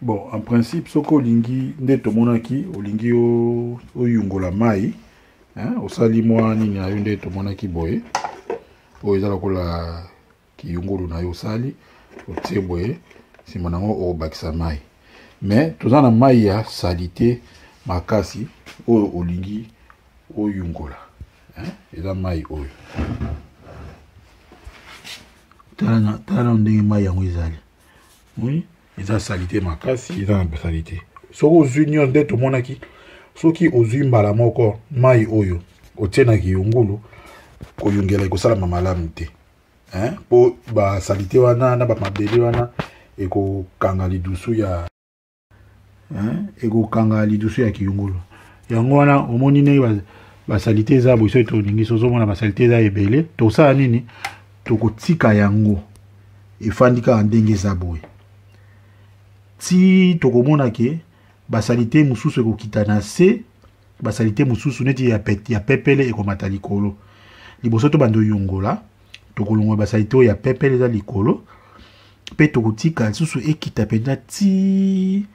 Bon, en principe, soko olingi nde tomonaki olingi oyungola mai, hein, osali mwa nini na yo nde tomonaki boye. Oyo eza lokola kiyungulu na yo osali, otie boye, sima nango obakisa mai. Mais toza na mai ya salite makasi oyo olingi oyungola, hein, eza mai oyo. Tala ndenge mai yango ezali. Oui. Eza salite makasi, eza na salite. Soko ozwi nyonso nde tomonaki, soki ozwi mbala moko mai oyo otie na kiyungulu koyungela ekosalama malamu te. Hein? Po ba salite wana na ba mabele wana ekokanga lidusu ya ekokanga lidusu ya kiyungulu. Yango wana omoni ndenge ba salite eza boso toningi sozomona ba salite eza ebele, tosala nini? Tokotika yango efandika ndenge eza boye. Si tokomona ke basalite mususu ekokita na se, basalite mususu neti ya pepele ekomata likolo. Liboso to bando yongola, tokolongola basalite oyo ya pepele eza likolo, pe tokotika lisusu ekita penza ti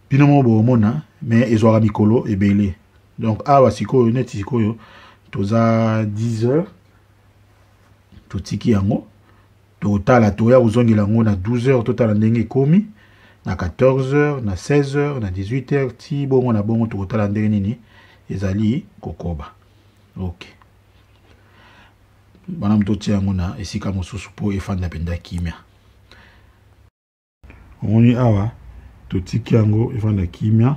bino mo bomona, mais ezwaka mikolo ebele. Donc awa sikoyo neti sikoyo toza 10 heures totiki yango. Totala toya ozongela ngo na 12 heures totala ndenge komi na 14 heures na 16 heures na 18 heures ti bongo na bongo totala ndenge nini ezali kokoba. OK. Bana mtotia yango na esika mosusu po efanda penda kimia. Omoni awa totiki yango efanda kimia.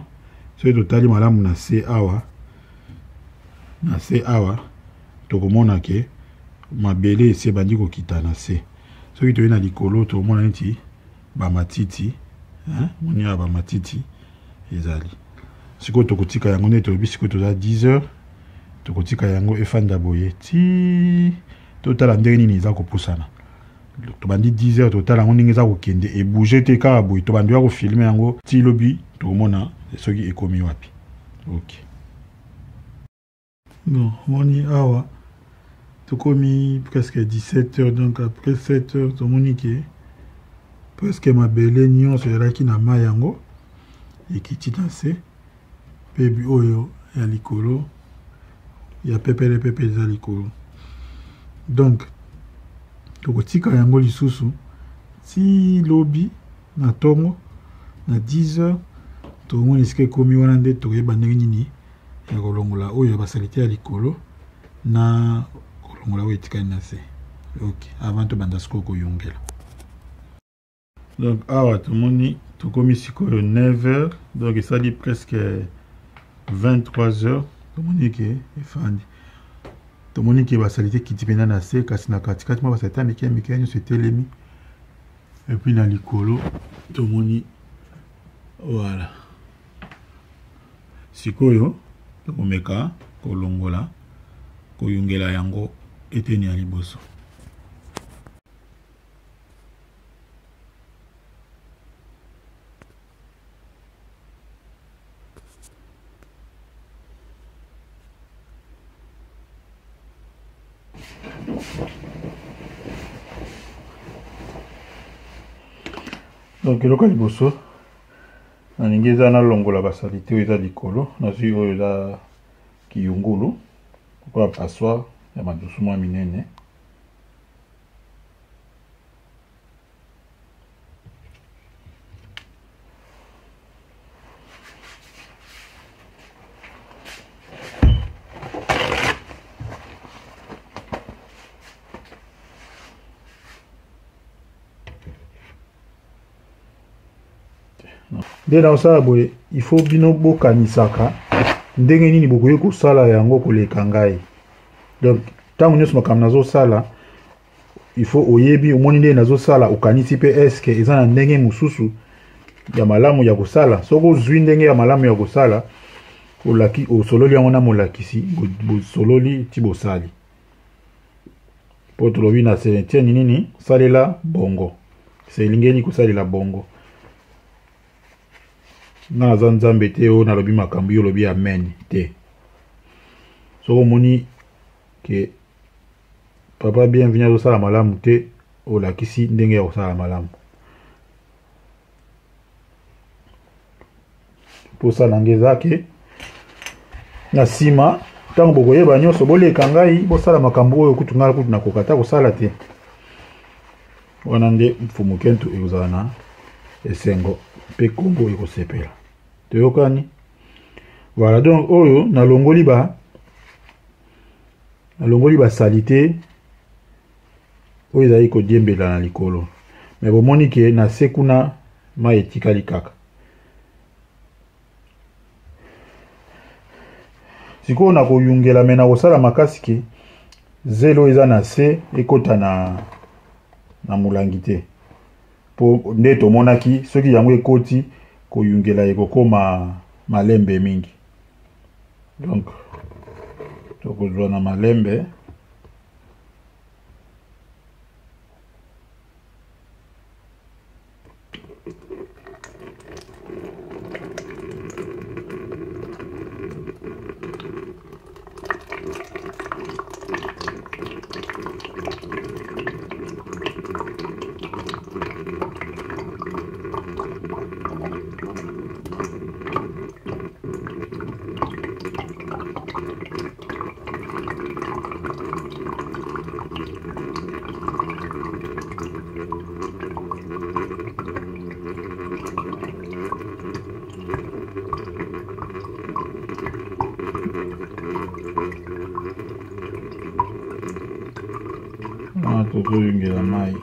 So totali malamu na se awa. Na se awa tokomona ke mabele ese bandi kokita na se. Soki toye na likolo tomona neti ba matiti, hein, moni ba matiti ezali. Siko tokotika yango neti tobi siko toza 10 heures, tokotika yango efanda boye ti totala ndenge nini eza kopusana. Tobandi 10 heures totala yango ndenge eza kokende e bouger te kaka boye tobandi ya ko filmer yango ti lobi tokomona soki ekomi wapi. OK. Bon, moni awa tokomi presque 17 heures, donc après 7 heures, tout le monde est presque ma belle nion sur la qui n'a ma yango et qui titase baby oyo ya likolo ya pepe za likolo. Donc tokotika yango lisusu si lobby na tongo na 10 heures tout le monde est komi wana nde toyeba ndenge nini ya kolongola oyo basalite ya likolo na OK. Avant de bandasko koyongela. Donc awa tomoni tokomi sikoyo 9 heures, donc ça dit presque 23 heures. Tomoni ke efandi. Tomoni ke basalite kitipena na se kasi na katikati ma basalite mike nyo setelemi. Et puis na likolo tomoni voilà. Sikoyo tokomeka kolongola koyongela yango eteni ya liboso. Donc eloko liboso nalingi eza na longola basalite oyo eza likolo nazwi oyo eza kiyungulu kwa passoire ya madusu mwa minene. Nde na osala boye il faut bino bokanisaka ndenge nini bokoye kosala yango koleka ngai. Donc tango nyonso makambo nazosala il faut oyebi omoni ndenge nazosala okanisi pe eske eza na ndenge mosusu ya malamu ya kosala. Soko ozwi ndenge ya malamu ya kosala olaki osololi yango na molakisi bosololi ti bosali po tolobi na tieni nini salela bongo selingeni kosalela bongo. Na za nzambe te o nalobi makambo yo lobi amen te. Soko moni ke papa bienvenue azosala malamu te olakisi ndenge ya kosala malamu. pour ça nangezake na sima tango bokoyeba nyonso boleka ngai bosala makambo oyo kutu ngai kutu nakokata kosala te wana nde mfumu kentu ekozala na esengo mpe kombo ekosepela toyokani. Voilà, donc oyo nalongoli basalite oyo ezali kodiembela na likolo me bomoni ke na se kuna mai etikali kaka. Sikoyo na koyungela me na kosala makasi ke zelo eza na se ekota na molangi te po nde tomonaki soki yango ekoti koyungela ekokoma malembe mingi. Donc tokozwa na malembe tozoyungela mai.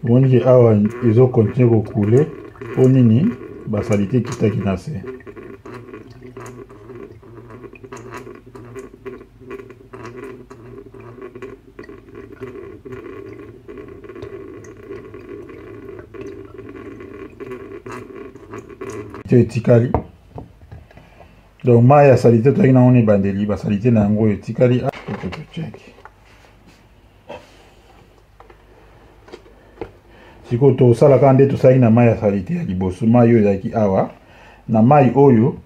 Wonje awa izo continue kokule po nini basalite kitaki na se. Etikali donc mai ya salite toyaki na ngoni bandeli basalite na yango etikali check. Siko tosalaka nde tosalaki na mai ya salite ya liboso mai oyo ezalaki awa na mai oyo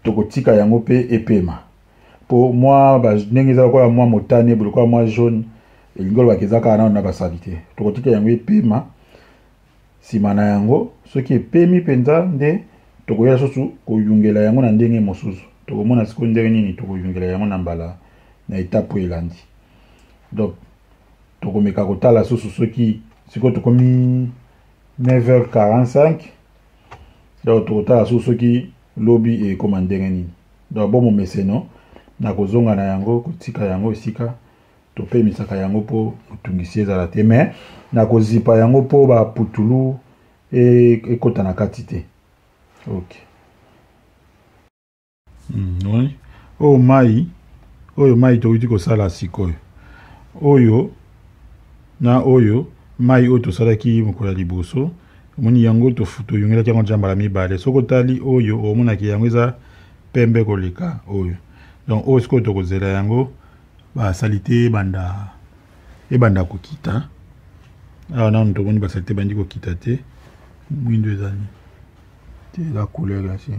tokotika yango mpe epema po mwa ndenge eza lokola mwa motane lokola mwa jaune elingi olobaka eza kaka nano na basalite tokotika yango epema. Nsima na yango soki epemi mpenza nde tokoya susu koyungela yango na ndenge mosusu tokomona siko ndenge nini tokoyungela yango na mbala na etape elandi. Donc tokomeka kotala susu soki siko tokomi 9h45 donc tokotala susu soki lobi ekoma ndenge nini. Donc bomo meseno na kozonga na yango kotika yango esika topemisaka yango po motungisi ezala te me na kozipa yango po baputulu ekota na kati te. Ok. Oui. Oyo mai tokuti kosala sikoyo oyo na oyo mai oyo tosalaki mokolo ya liboso omoni yango toyungelaki yango jambala mibale soki otali oyo omonaki yango eza pembe koleka oyo. Donc oyo sikoyo tokozela yango basalite ebanda kokita awa nanu tomoni basalite bandi kokita te mwindo ezali te la couleur là c'est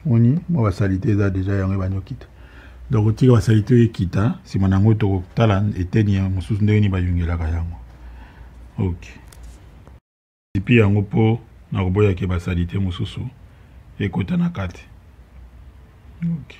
moni mwa basalite eza deja yango ebandi kokita. Donc otika basalite oyo ekita nsima nango tokotala eteni ya mosusu ndenge nini bayungelaka yango. Ok epi yango mpo na koboyaki basalite mosusu ekota na kati. Ok.